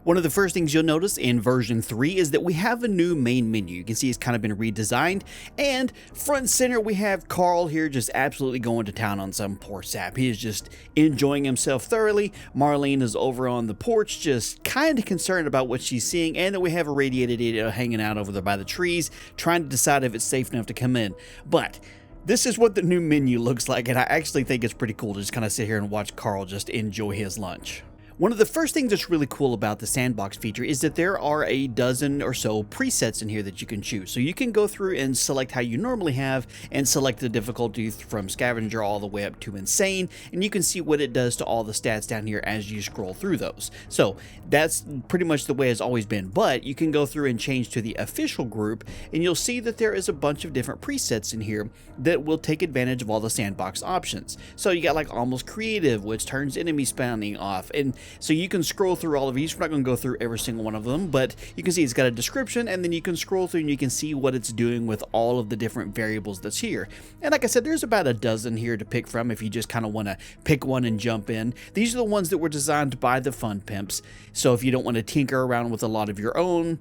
One of the first things you'll notice in version 3 is that we have a new main menu. You can see it's kind of been redesigned, and front and center we have Carl here just absolutely going to town on some poor sap. He is just enjoying himself thoroughly. Marlene is over on the porch just kind of concerned about what she's seeing, and then we have a radiated idiot hanging out over there by the trees trying to decide if it's safe enough to come in. But this is what the new menu looks like, and I actually think it's pretty cool to just kind of sit here and watch Carl just enjoy his lunch. One of the first things that's really cool about the sandbox feature is that there are a dozen or so presets in here that you can choose. So you can go through and select how you normally have and select the difficulty from scavenger all the way up to insane, and you can see what it does to all the stats down here as you scroll through those. So that's pretty much the way it's always been, but you can go through and change to the official group, and you'll see that there is a bunch of different presets in here that will take advantage of all the sandbox options. So you got like almost creative, which turns enemy spawning off, and so you can scroll through all of these. We're not going to go through every single one of them, but you can see it's got a description, and then you can scroll through and you can see what it's doing with all of the different variables that's here. And like I said, there's about a dozen here to pick from if you just kind of want to pick one and jump in. These are the ones that were designed by the Fun Pimps. So if you don't want to tinker around with a lot of your own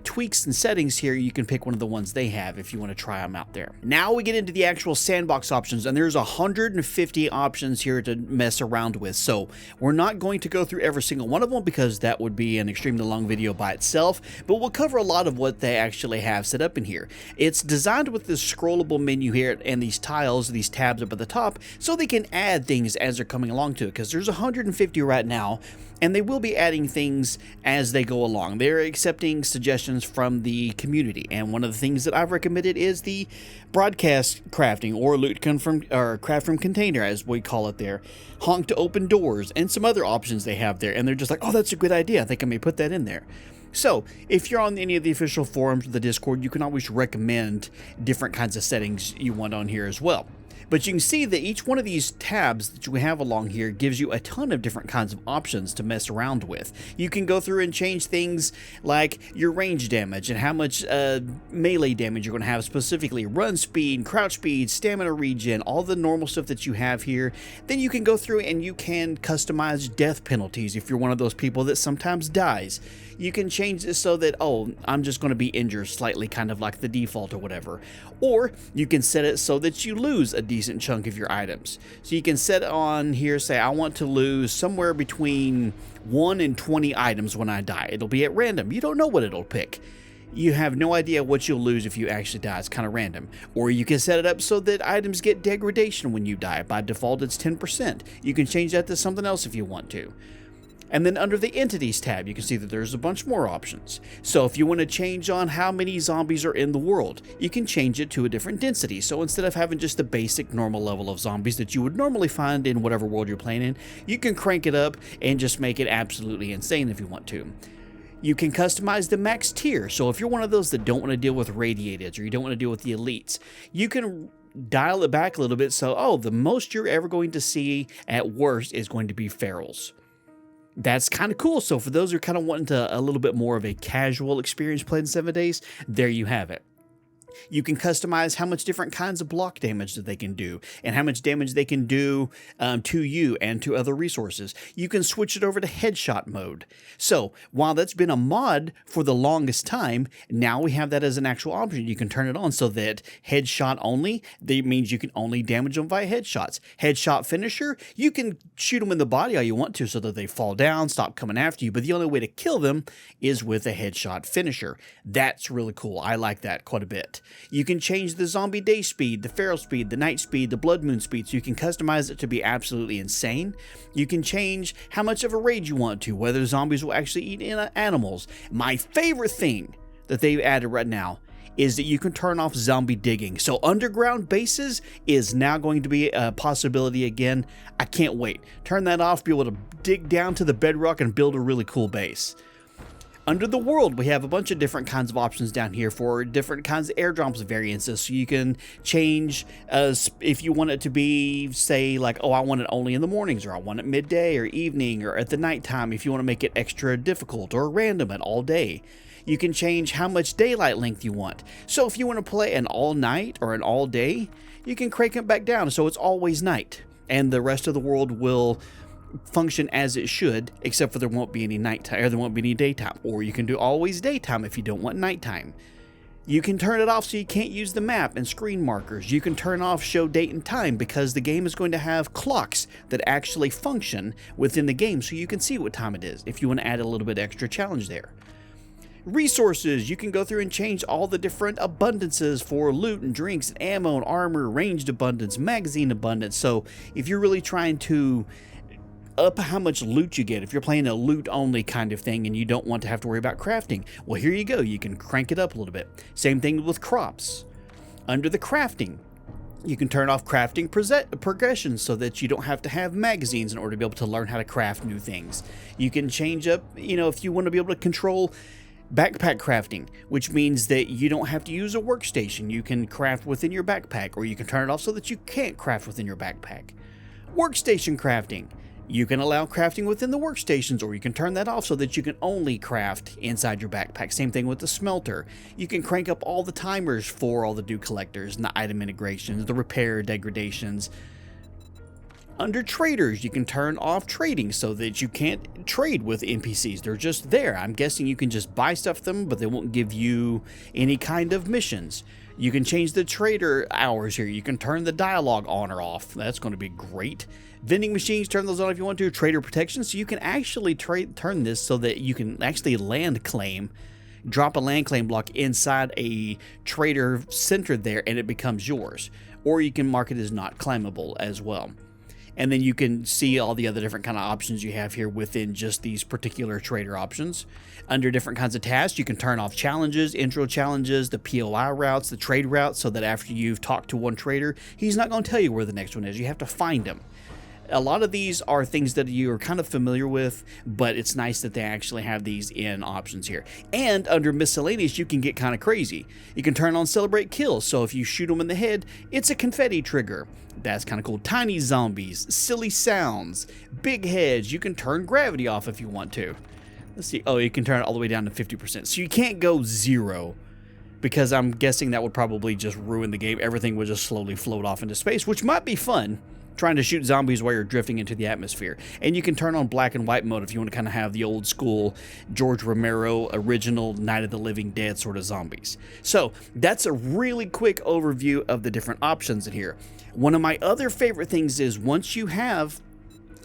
tweaks and settings here, you can pick one of the ones they have if you want to try them out there. Now we get into the actual sandbox options, and there's 150 options here to mess around with. So we're not going to go through every single one of them because that would be an extremely long video by itself, but we'll cover a lot of what they actually have set up in here. It's designed with this scrollable menu here and these tiles, these tabs up at the top, so they can add things as they're coming along to it, because there's 150 right now, and they will be adding things as they go along. They're accepting suggestions from the community, and one of the things that I've recommended is the broadcast crafting, or craft from container as we call it there, honk to open doors, and some other options they have there, and they're just like, oh, that's a good idea, I think I may put that in there. So if you're on any of the official forums of the Discord, you can always recommend different kinds of settings you want on here as well. But you can see that each one of these tabs that you have along here gives you a ton of different kinds of options to mess around with. You can go through and change things like your range damage and how much melee damage you're going to have, specifically run speed, crouch speed, stamina regen, all the normal stuff that you have here. Then you can go through and you can customize death penalties if you're one of those people that sometimes dies. You can change this so that, oh, I'm just going to be injured slightly, kind of like the default or whatever. Or you can set it so that you lose a decent chunk of your items. So you can set on here, say, I want to lose somewhere between 1 and 20 items when I die. It'll be at random. You don't know what it'll pick. You have no idea what you'll lose if you actually die. It's kind of random. Or you can set it up so that items get degradation when you die. By default, it's 10%. You can change that to something else if you want to. And then under the Entities tab, you can see that there's a bunch more options. So if you want to change on how many zombies are in the world, you can change it to a different density. So instead of having just the basic normal level of zombies that you would normally find in whatever world you're playing in, you can crank it up and just make it absolutely insane if you want to. You can customize the max tier. So if you're one of those that don't want to deal with radiateds or you don't want to deal with the elites, you can dial it back a little bit so, oh, the most you're ever going to see at worst is going to be ferals. That's kind of cool. So for those who are kind of wanting a little bit more of a casual experience playing 7 days, there you have it. You can customize how much different kinds of block damage that they can do and how much damage they can do to you and to other resources. You can switch it over to headshot mode. So while that's been a mod for the longest time, now we have that as an actual option. You can turn it on so that headshot only, that means you can only damage them via headshots. Headshot finisher, you can shoot them in the body all you want to so that they fall down, stop coming after you, but the only way to kill them is with a headshot finisher. That's really cool. I like that quite a bit. You can change the zombie day speed, the feral speed, the night speed, the blood moon speed, so you can customize it to be absolutely insane. You can change how much of a raid you want to, whether zombies will actually eat animals. My favorite thing that they've added right now is that you can turn off zombie digging. So underground bases is now going to be a possibility again. I can't wait. Turn that off, be able to dig down to the bedrock and build a really cool base. Under the world, we have a bunch of different kinds of options down here for different kinds of airdrops variances. So you can change if you want it to be, say, like, oh, I want it only in the mornings, or I want it midday or evening or at the nighttime if you want to make it extra difficult, or random at all day. You can change how much daylight length you want. So if you want to play an all night or an all day, you can crank it back down so it's always night. And the rest of the world will function as it should, except for there won't be any nighttime, or there won't be any daytime. Or you can do always daytime if you don't want nighttime. You can turn it off so you can't use the map and screen markers. You can turn off show date and time because the game is going to have clocks that actually function within the game so you can see what time it is if you want to add a little bit extra challenge there. Resources, you can go through and change all the different abundances for loot and drinks and ammo and armor, ranged abundance, magazine abundance. So if you're really trying to up how much loot you get, if you're playing a loot only kind of thing and you don't want to have to worry about crafting, well, here you go, you can crank it up a little bit. Same thing with crops. Under the crafting, you can turn off crafting progression so that you don't have to have magazines in order to be able to learn how to craft new things. You can change up, if you want to be able to control backpack crafting, which means that you don't have to use a workstation. You can craft within your backpack, or you can turn it off so that you can't craft within your backpack. Workstation crafting. You can allow crafting within the workstations, or you can turn that off so that you can only craft inside your backpack. Same thing with the smelter. You can crank up all the timers for all the dew collectors and the item integrations, the repair degradations. Under traders, you can turn off trading so that you can't trade with NPCs. They're just there. I'm guessing you can just buy stuff from them, but they won't give you any kind of missions. You can change the trader hours here. You can turn the dialogue on or off. That's going to be great. Vending machines, turn those on if you want to. Trader protection, so you can actually turn this so that you can actually land claim, drop a land claim block inside a trader center there, and it becomes yours. Or you can mark it as not claimable as well. And then you can see all the other different kind of options you have here within just these particular trader options. Under different kinds of tasks, you can turn off challenges, intro challenges, the POI routes, the trade routes, so that after you've talked to one trader, he's not going to tell you where the next one is. You have to find him. A lot of these are things that you are kind of familiar with, but it's nice that they actually have these in options here. And under miscellaneous, you can get kind of crazy. You can turn on celebrate kills, so if you shoot them in the head, it's a confetti trigger. That's kind of cool. Tiny zombies, silly sounds, big heads. You can turn gravity off if you want to. Let's see. Oh, you can turn it all the way down to 50%. So you can't go 0, because I'm guessing that would probably just ruin the game. Everything would just slowly float off into space, which might be fun, trying to shoot zombies while you're drifting into the atmosphere. And you can turn on black and white mode if you want to kind of have the old school George Romero original Night of the Living Dead sort of zombies. So that's a really quick overview of the different options in here. One of my other favorite things is once you have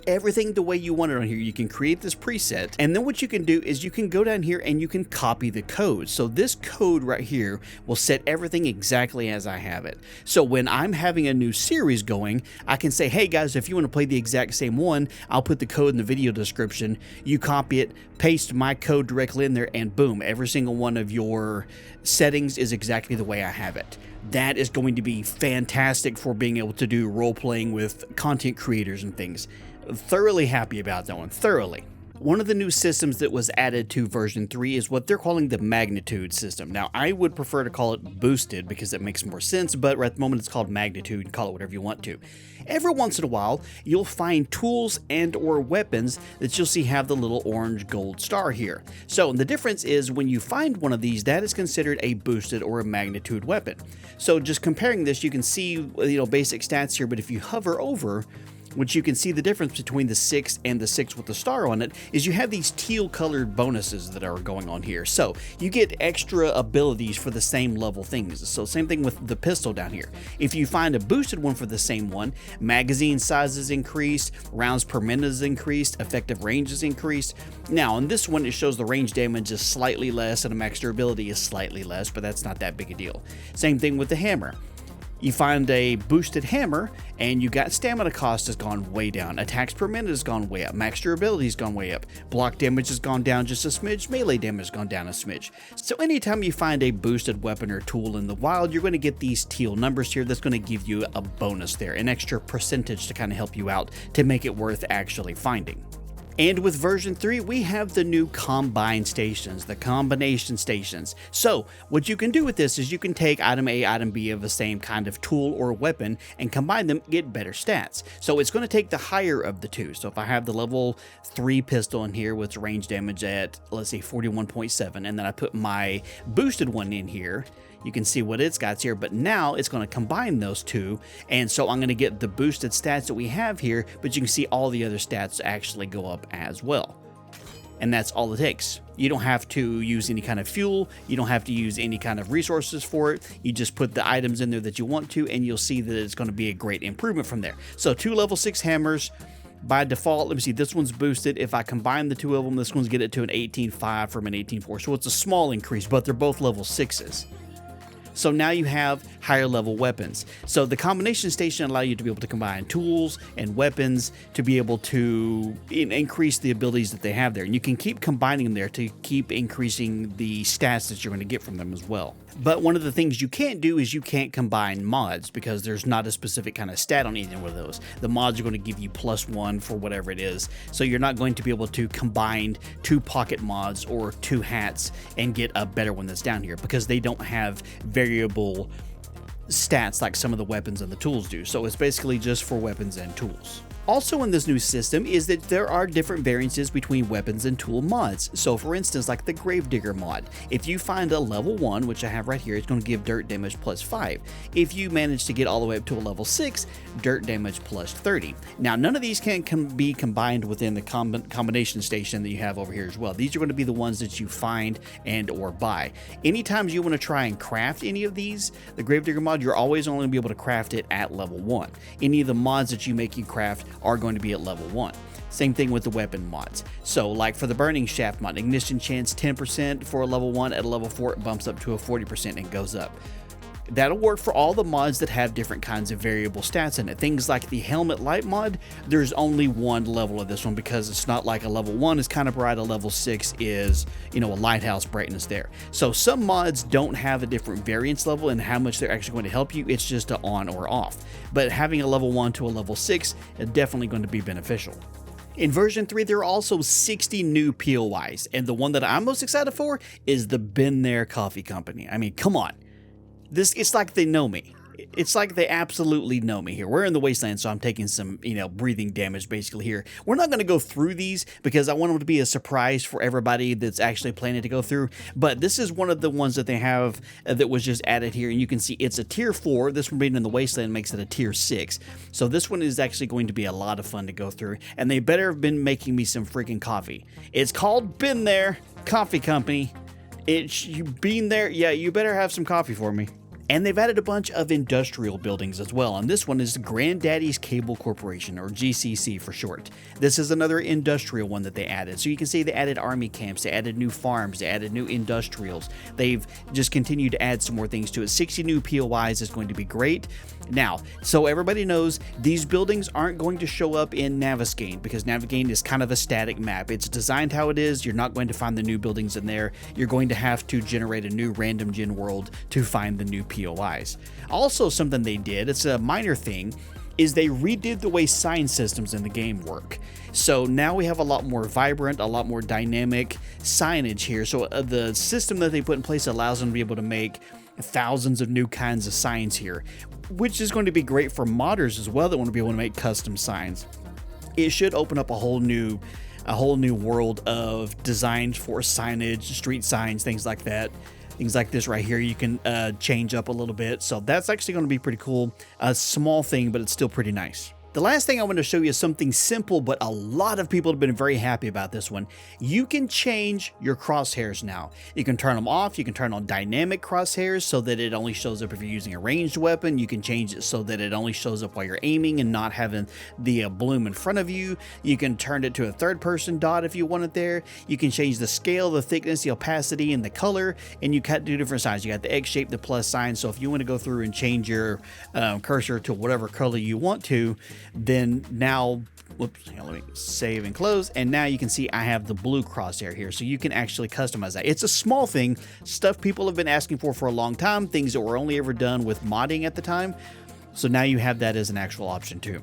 everything the way you want it on here, you can create this preset, and then what you can do is you can go down here and you can copy the code. So this code right here will set everything exactly as I have it. So when I'm having a new series going, I can say, hey guys, if you want to play the exact same one, I'll put the code in the video description. You copy it, paste my code directly in there, and boom, every single one of your settings is exactly the way I have it. That is going to be fantastic for being able to do role-playing with content creators and things. Thoroughly happy about that one, thoroughly. One of the new systems that was added to version 3 is what they're calling the magnitude system. Now, I would prefer to call it boosted because it makes more sense, but at the moment it's called magnitude. Call it whatever you want to. Every once in a while, you'll find tools and or weapons that you'll see have the little orange gold star here. So the difference is when you find one of these, that is considered a boosted or a magnitude weapon. So just comparing this, you can see basic stats here, but if you hover over, which you can see the difference between the 6 and the 6 with the star on it, is you have these teal colored bonuses that are going on here. So you get extra abilities for the same level things. So same thing with the pistol down here. If you find a boosted one for the same one, magazine size is increased, rounds per minute is increased, effective range is increased. Now on this one, it shows the range damage is slightly less and the max durability is slightly less, but that's not that big a deal. Same thing with the hammer. You find a boosted hammer and you got stamina cost has gone way down, attacks per minute has gone way up, max durability has gone way up, block damage has gone down just a smidge, melee damage has gone down a smidge. So anytime you find a boosted weapon or tool in the wild, you're going to get these teal numbers here. That's going to give you a bonus there, an extra percentage to kind of help you out to make it worth actually finding. And with version 3, we have the new combine stations, the combination stations. So what you can do with this is you can take item A, item B of the same kind of tool or weapon and combine them, get better stats. So it's going to take the higher of the two. So if I have the level 3 pistol in here with range damage at, let's say 41.7, and then I put my boosted one in here, You can see what it's got here, but now it's going to combine those two. And so I'm going to get the boosted stats that we have here, but you can see all the other stats actually go up as well. And that's all it takes. You don't have to use any kind of fuel. You don't have to use any kind of resources for it. You just put the items in there that you want to, and you'll see that it's going to be a great improvement from there. So 2 level 6 hammers. By default, let me see, this one's boosted. If I combine the 2 of them, this one's get it to an 18.5 from an 18.4. So it's a small increase, but they're both level 6s. So now you have higher level weapons. So the combination station allows you to be able to combine tools and weapons to be able to increase the abilities that they have there. And you can keep combining them there to keep increasing the stats that you're going to get from them as well. But one of the things you can't do is you can't combine mods because there's not a specific kind of stat on either one of those. The mods are going to give you +1 for whatever it is. So you're not going to be able to combine 2 pocket mods or 2 hats and get a better one that's down here because they don't have variable stats like some of the weapons and the tools do. So it's basically just for weapons and tools. Also in this new system is that there are different variances between weapons and tool mods. So for instance, like the Gravedigger mod, if you find a level 1, which I have right here, it's going to give dirt damage +5. If you manage to get all the way up to a level 6, dirt damage +30. Now none of these can be combined within the combination station that you have over here as well. These are going to be the ones that you find and or buy. Anytime you want to try and craft any of these, the Gravedigger mod, you're always only going to be able to craft it at level 1. Any of the mods that you make you craft are going to be at level 1. Same thing with the weapon mods. So like for the Burning Shaft mod, ignition chance 10% for a level 1, at a level 4 it bumps up to a 40% and goes up. That'll work for all the mods that have different kinds of variable stats in it. Things like the Helmet Light mod, there's only 1 level of this one because it's not like a level 1 is kind of bright, a level 6 is, you know, a lighthouse brightness there. So some mods don't have a different variance level and how much they're actually going to help you. It's just a on or off. But having a level 1 to a level 6 is definitely going to be beneficial. In version 3, there are also 60 new POIs, and the one that I'm most excited for is the Been There Coffee Company. I mean, come on. It's like they know me. It's like they absolutely know me here. We're in the wasteland, so I'm taking some, breathing damage basically here. We're not going to go through these because I want them to be a surprise for everybody that's actually planning to go through. But this is one of the ones that they have that was just added here. And you can see it's a tier 4. This one being in the wasteland makes it a tier 6. So this one is actually going to be a lot of fun to go through. And they better have been making me some freaking coffee. It's called Been There Coffee Company. You been there? Yeah, you better have some coffee for me. And they've added a bunch of industrial buildings as well, and this one is Granddaddy's Cable Corporation, or GCC for short. This is another industrial one that they added. So you can see they added army camps, they added new farms, they added new industrials. They've just continued to add some more things to it. 60 new POIs is going to be great. Now, so everybody knows these buildings aren't going to show up in Navigaine because Navigaine is kind of a static map. It's designed how it is. You're not going to find the new buildings in there. You're going to have to generate a new random gen world to find the new POIs. Also, something they did, it's a minor thing, is they redid the way sign systems in the game work. So now we have a lot more vibrant, a lot more dynamic signage here. So the system that they put in place allows them to be able to make thousands of new kinds of signs here, which is going to be great for modders as well that want to be able to make custom signs. It should open up a whole new world of designs for signage, street signs, things like that. Things like this right here, you can change up a little bit. So that's actually going to be pretty cool. A small thing, but it's still pretty nice. The last thing I want to show you is something simple, but a lot of people have been very happy about this one. You can change your crosshairs now. You can turn them off. You can turn on dynamic crosshairs so that it only shows up if you're using a ranged weapon. You can change it so that it only shows up while you're aiming and not having the bloom in front of you. You can turn it to a third-person dot if you want it there. You can change the scale, the thickness, the opacity, and the color, and you can do different sizes. You got the egg shape, the plus sign. So if you want to go through and change your cursor to whatever color you want to, then now, whoops, let me save and close, and now you can see I have the blue crosshair here, so you can actually customize that. It's a small thing, stuff people have been asking for a long time, things that were only ever done with modding at the time, so now you have that as an actual option too.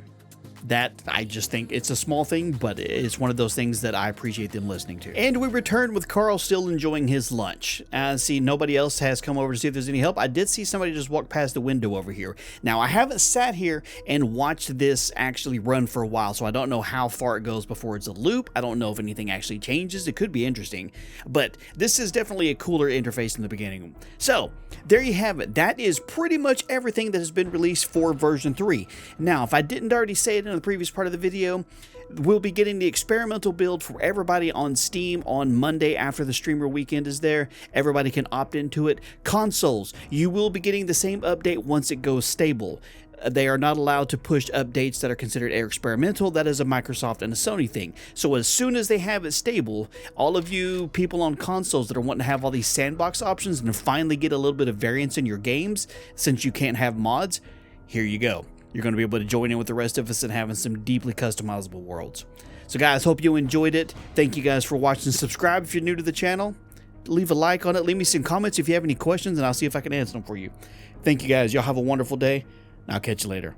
that I just think it's a small thing, but it's one of those things that I appreciate them listening to. And we return with Carl still enjoying his lunch. See, nobody else has come over to see if there's any help. I did see somebody just walk past the window over here. Now, I haven't sat here and watched this actually run for a while, so I don't know how far it goes before it's a loop. I don't know if anything actually changes. It could be interesting, but this is definitely a cooler interface in the beginning. So there you have it. That is pretty much everything that has been released for version 3. Now, if I didn't already say it in the previous part of the video, we'll be getting the experimental build for everybody on Steam on Monday after the streamer weekend is there. Everybody can opt into it. Consoles, you will be getting the same update once it goes stable. They are not allowed to push updates that are considered experimental. That is a Microsoft and a Sony thing. So as soon as they have it stable, all of you people on consoles that are wanting to have all these sandbox options and finally get a little bit of variance in your games, since you can't have mods, here you go. You're going to be able to join in with the rest of us and having some deeply customizable worlds. So guys, hope you enjoyed it. Thank you guys for watching. Subscribe if you're new to the channel. Leave a like on it. Leave me some comments if you have any questions, and I'll see if I can answer them for you. Thank you guys. Y'all have a wonderful day. I'll catch you later.